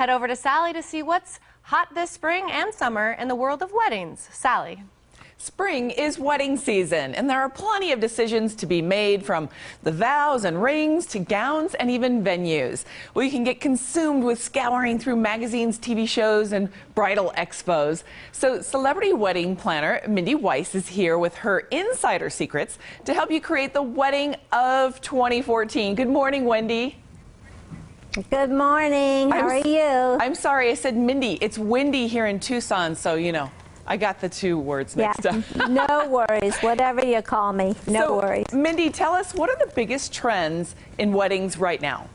head over to Sally to see what's hot this spring and summer in the world of weddings. Sally. Spring is wedding season, and there are plenty of decisions to be made, from the vows and rings to gowns and even venues. Well, you can get consumed with scouring through magazines, TV shows, and bridal expos. So celebrity wedding planner Mindy Weiss is here with her insider secrets to help you create the wedding of 2014. Good morning, Wendy. Good morning. How are you? I'm sorry, I said Mindy. It's windy here in Tucson, so you know. I got the two words mixed up. No worries. Whatever you call me, no worries. Mindy, tell us, what are the biggest trends in weddings right now?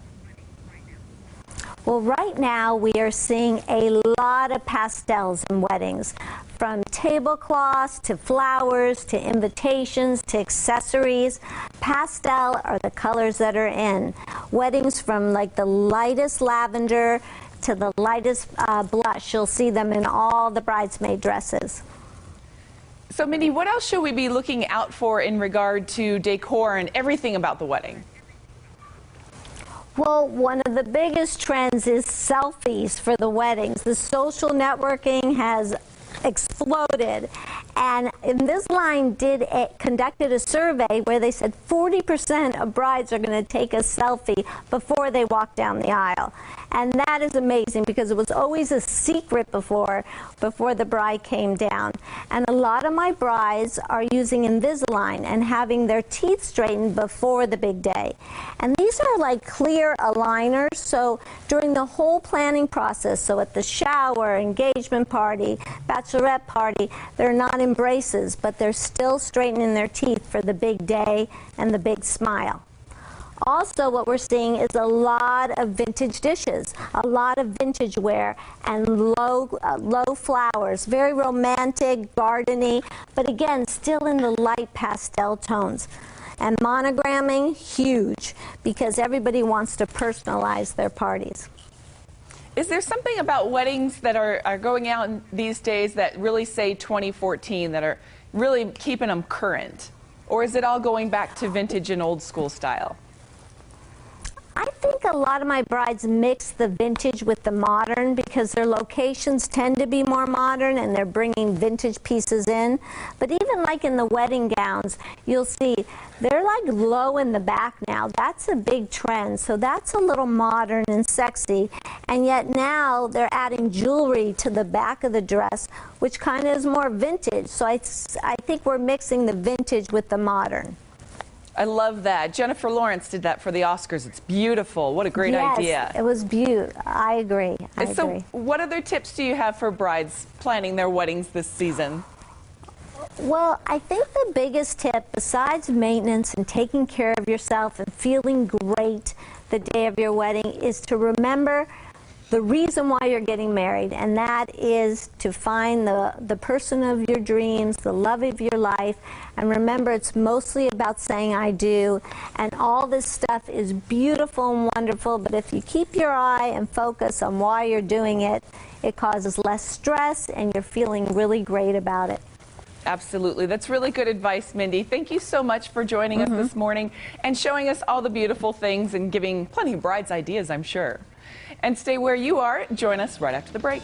Well, right now we are seeing a lot of pastels in weddings, from tablecloths to flowers to invitations to accessories. Pastel are the colors that are in. Weddings from like the lightest lavender to the lightest blush. You'll see them in all the bridesmaid dresses. So Mindy, what else should we be looking out for in regard to decor and everything about the wedding? Well, one of the biggest trends is selfies for the weddings. The social networking has exploded, and in this line conducted a survey where they said 40% of brides are going to take a selfie before they walk down the aisle. And that is amazing, because it was always a secret before the bride came down. And a lot of my brides are using Invisalign and having their teeth straightened before the big day. And these are like clear aligners, so during the whole planning process, so at the shower, engagement party, bachelorette party, they're not in braces, but they're still straightening their teeth for the big day and the big smile. Also, what we're seeing is a lot of vintage dishes, a lot of vintage ware, and low flowers, very romantic, gardeny, but again, still in the light pastel tones. And monogramming, huge, because everybody wants to personalize their parties. Is there something about weddings that are going out these days that really say 2014, that are really keeping them current? Or is it all going back to vintage and old school style? I think a lot of my brides mix the vintage with the modern, because their locations tend to be more modern and they're bringing vintage pieces in. But even like in the wedding gowns, you'll see they're like low in the back now. That's a big trend. So that's a little modern and sexy. And yet now they're adding jewelry to the back of the dress, which kind of is more vintage. So I think we're mixing the vintage with the modern. I love that. Jennifer Lawrence did that for the Oscars. It's beautiful. What a great idea. Yes, it was beautiful. I agree. I agree. What other tips do you have for brides planning their weddings this season? Well, I think the biggest tip, besides maintenance and taking care of yourself and feeling great the day of your wedding, is to remember the reason why you're getting married, and that is to find the person of your dreams, the love of your life. And remember, it's mostly about saying I do, and all this stuff is beautiful and wonderful, but if you keep your eye and focus on why you're doing it, it causes less stress and you're feeling really great about it. Absolutely. That's really good advice, Mindy. Thank you so much for joining us this morning and showing us all the beautiful things and giving plenty of brides ideas, I'm sure. And stay where you are. Join us right after the break.